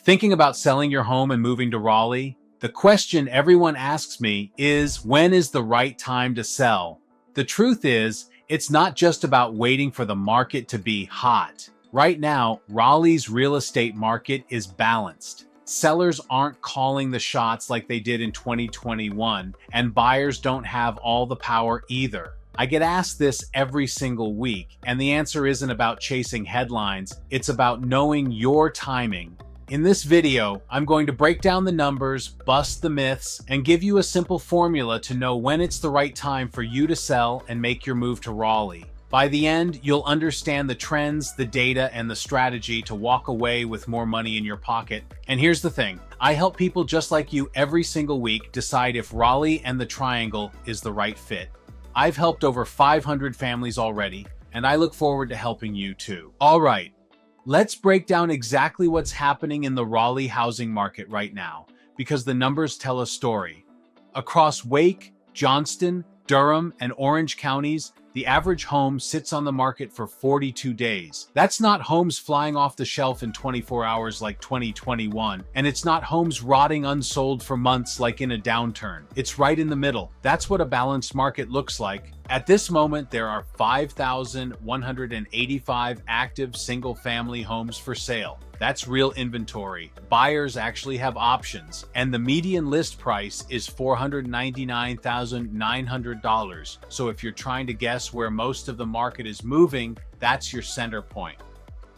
Thinking about selling your home and moving to Raleigh? The question everyone asks me is, when is the right time to sell? The truth is, it's not just about waiting for the market to be hot. Right now, Raleigh's real estate market is balanced. Sellers aren't calling the shots like they did in 2021, and buyers don't have all the power either. I get asked this every single week, and the answer isn't about chasing headlines, it's about knowing your timing. In this video, I'm going to break down the numbers, bust the myths, and give you a simple formula to know when it's the right time for you to sell and make your move to Raleigh. By the end, you'll understand the trends, the data, and the strategy to walk away with more money in your pocket. And here's the thing, I help people just like you every single week decide if Raleigh and the Triangle is the right fit. I've helped over 500 families already, and I look forward to helping you too. All right. Let's break down exactly what's happening in the Raleigh housing market right now, because the numbers tell a story. Across Wake, Johnston, Durham, and Orange counties, the average home sits on the market for 42 days. That's not homes flying off the shelf in 24 hours like 2021, and it's not homes rotting unsold for months like in a downturn. It's right in the middle. That's what a balanced market looks like. At this moment, there are 5,185 active single-family homes for sale. That's real inventory. Buyers actually have options, and the median list price is $499,900. So if you're trying to guess where most of the market is moving, that's your center point.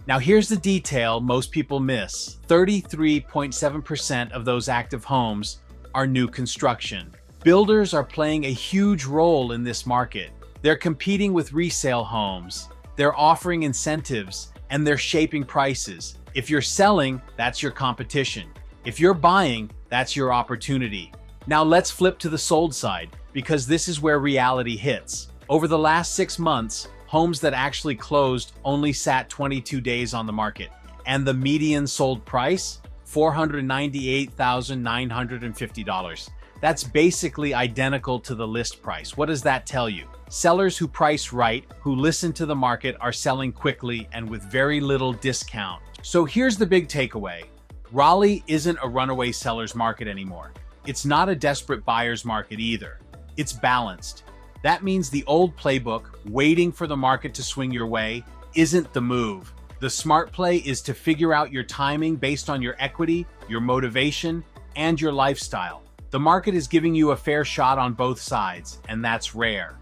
Now here's the detail most people miss. 33.7% of those active homes are new construction. Builders are playing a huge role in this market. They're competing with resale homes, they're offering incentives, and they're shaping prices. If you're selling, that's your competition. If you're buying, that's your opportunity. Now let's flip to the sold side, because this is where reality hits. Over the last 6 months, homes that actually closed only sat 22 days on the market. And the median sold price? $498,950. That's basically identical to the list price. What does that tell you? Sellers who price right, who listen to the market, are selling quickly and with very little discount. So here's the big takeaway. Raleigh isn't a runaway seller's market anymore. It's not a desperate buyer's market either. It's balanced. That means the old playbook, waiting for the market to swing your way, isn't the move. The smart play is to figure out your timing based on your equity, your motivation, and your lifestyle. The market is giving you a fair shot on both sides, and that's rare.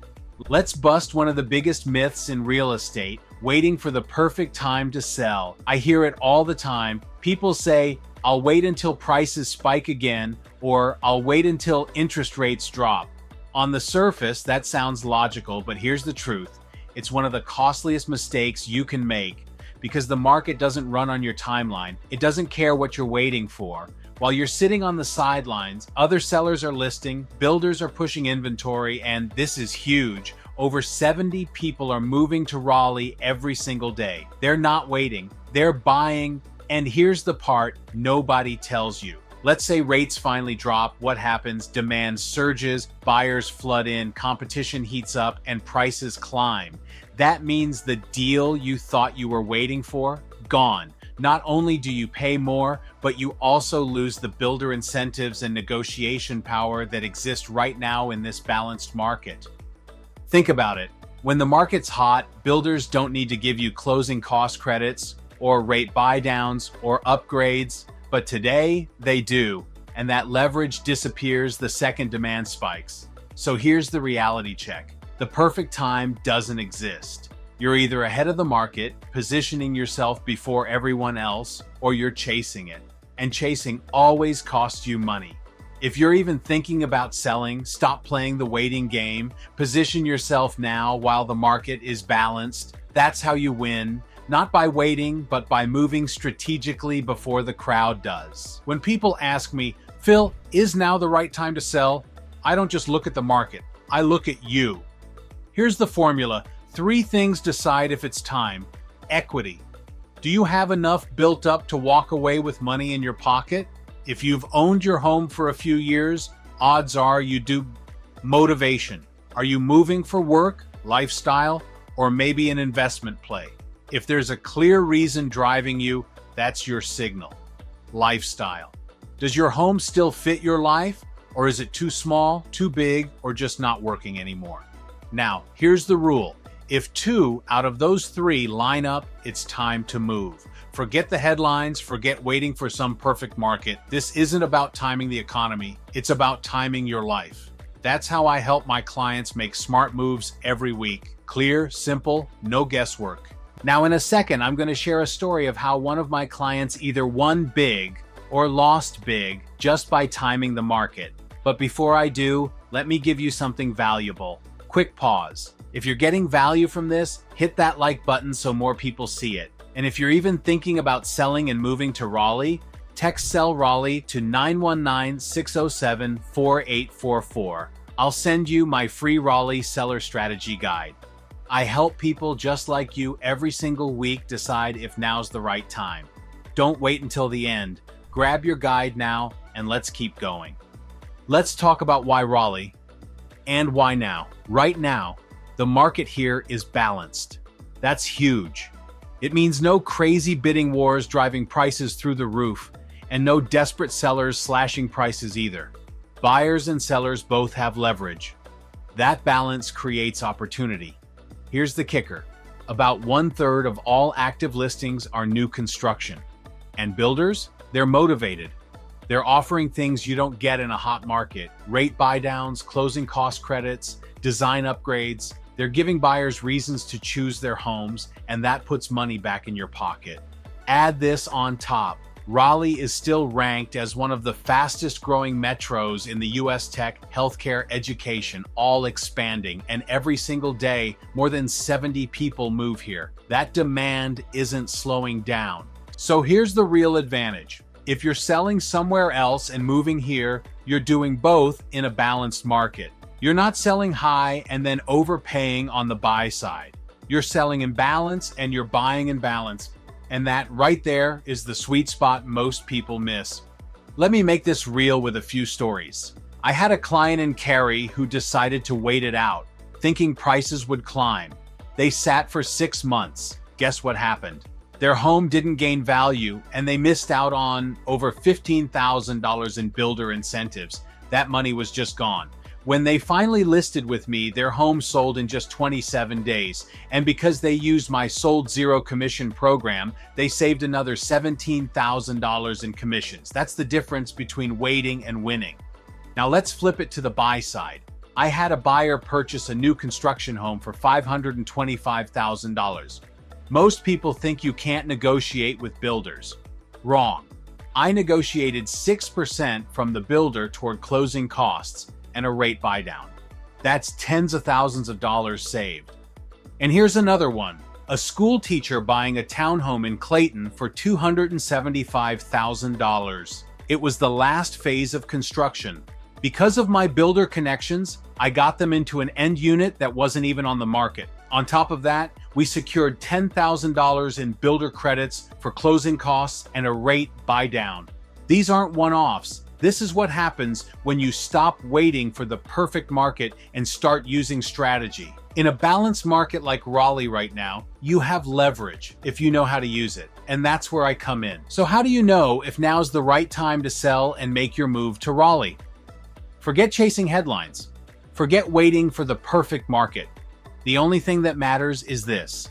Let's bust one of the biggest myths in real estate, waiting for the perfect time to sell. I hear it all the time. People say, I'll wait until prices spike again, or I'll wait until interest rates drop. On the surface, that sounds logical, but here's the truth. It's one of the costliest mistakes you can make, because the market doesn't run on your timeline. It doesn't care what you're waiting for. While you're sitting on the sidelines, other sellers are listing, builders are pushing inventory, and this is huge. Over 70 people are moving to Raleigh every single day. They're not waiting, they're buying, and here's the part nobody tells you. Let's say rates finally drop, what happens? Demand surges, buyers flood in, competition heats up, and prices climb. That means the deal you thought you were waiting for, gone. Not only do you pay more, but you also lose the builder incentives and negotiation power that exist right now in this balanced market. Think about it. When the market's hot, builders don't need to give you closing cost credits or rate buy-downs or upgrades, but today they do, and that leverage disappears the second demand spikes. So here's the reality check. The perfect time doesn't exist. You're either ahead of the market, positioning yourself before everyone else, or you're chasing it. And chasing always costs you money. If you're even thinking about selling, stop playing the waiting game. Position yourself now while the market is balanced. That's how you win. Not by waiting, but by moving strategically before the crowd does. When people ask me, Phil, is now the right time to sell? I don't just look at the market. I look at you. Here's the formula. 3 things decide if it's time. Equity. Do you have enough built up to walk away with money in your pocket? If you've owned your home for a few years, odds are you do. Motivation. Are you moving for work, lifestyle, or maybe an investment play? If there's a clear reason driving you, that's your signal. lifestyle. Does your home still fit your life? Or is it too small, too big, or just not working anymore? Now, here's the rule. If 2 out of those 3 line up, it's time to move. Forget the headlines, forget waiting for some perfect market. This isn't about timing the economy, it's about timing your life. That's how I help my clients make smart moves every week. Clear, simple, no guesswork. Now in a second, I'm going to share a story of how one of my clients either won big or lost big just by timing the market. But before I do, let me give you something valuable. Quick pause. If you're getting value from this, hit that like button so more people see it. And if you're even thinking about selling and moving to Raleigh, text Sell Raleigh to 919-607-4844. I'll send you my free Raleigh Seller Strategy Guide. I help people just like you every single week decide if now's the right time. Don't wait until the end. Grab your guide now and let's keep going. Let's talk about why Raleigh and why now. Right now, the market here is balanced. That's huge. It means no crazy bidding wars driving prices through the roof, and no desperate sellers slashing prices either. Buyers and sellers both have leverage. That balance creates opportunity. Here's the kicker. About 1/3 of all active listings are new construction. And builders, they're motivated. They're offering things you don't get in a hot market. Rate buydowns, closing cost credits, design upgrades. They're giving buyers reasons to choose their homes, and that puts money back in your pocket. Add this on top. Raleigh is still ranked as one of the fastest growing metros in the U.S. tech, healthcare, education, all expanding, and every single day, more than 70 people move here. That demand isn't slowing down. So here's the real advantage. If you're selling somewhere else and moving here, you're doing both in a balanced market. You're not selling high and then overpaying on the buy side. You're selling in balance and you're buying in balance. And that right there is the sweet spot most people miss. Let me make this real with a few stories. I had a client in Cary who decided to wait it out, thinking prices would climb. They sat for 6 months. Guess what happened? Their home didn't gain value and they missed out on over $15,000 in builder incentives. That money was just gone. When they finally listed with me, their home sold in just 27 days. And because they used my sold zero commission program, they saved another $17,000 in commissions. That's the difference between waiting and winning. Now let's flip it to the buy side. I had a buyer purchase a new construction home for $525,000. Most people think you can't negotiate with builders. Wrong. I negotiated 6% from the builder toward closing costs and a rate buydown. That's tens of thousands of dollars saved. And here's another one. A school teacher buying a townhome in Clayton for $275,000. It was the last phase of construction. Because of my builder connections, I got them into an end unit that wasn't even on the market. On top of that, we secured $10,000 in builder credits for closing costs and a rate buydown. These aren't one-offs. This is what happens when you stop waiting for the perfect market and start using strategy. In a balanced market like Raleigh right now, you have leverage if you know how to use it. And that's where I come in. So how do you know if now's the right time to sell and make your move to Raleigh? Forget chasing headlines. Forget waiting for the perfect market. The only thing that matters is this.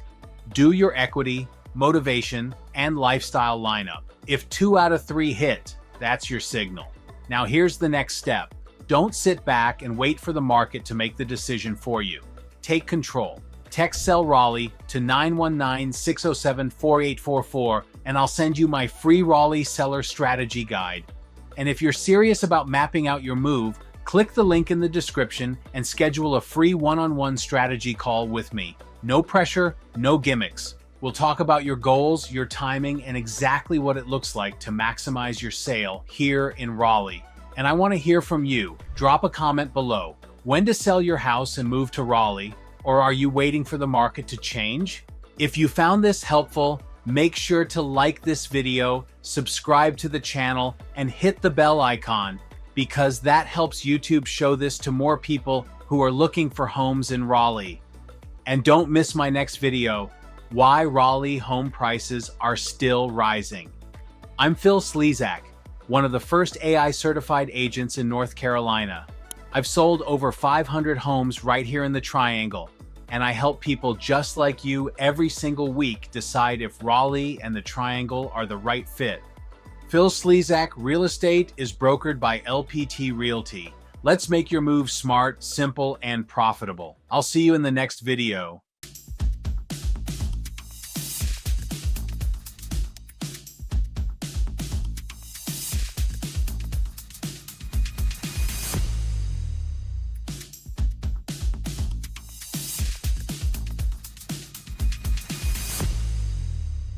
Do your equity, motivation, and lifestyle lineup. If 2 out of 3 hit, that's your signal. Now here's the next step. Don't sit back and wait for the market to make the decision for you. Take control. Text Sell Raleigh to 919-607-4844 and I'll send you my free Raleigh Seller Strategy Guide. And if you're serious about mapping out your move, click the link in the description and schedule a free one-on-one strategy call with me. No pressure, no gimmicks. We'll talk about your goals, your timing, and exactly what it looks like to maximize your sale here in Raleigh. And I want to hear from you. Drop a comment below. When to sell your house and move to Raleigh? Or are you waiting for the market to change? If you found this helpful, make sure to like this video, subscribe to the channel, and hit the bell icon, because that helps YouTube show this to more people who are looking for homes in Raleigh. And don't miss my next video, why Raleigh home prices are still rising. I'm Phil Slezak, one of the first AI certified agents in North Carolina. I've sold over 500 homes right here in the Triangle, and I help people just like you every single week decide if Raleigh and the Triangle are the right fit. Phil Slezak Real Estate is brokered by LPT Realty. Let's make your move smart, simple, and profitable. I'll see you in the next video.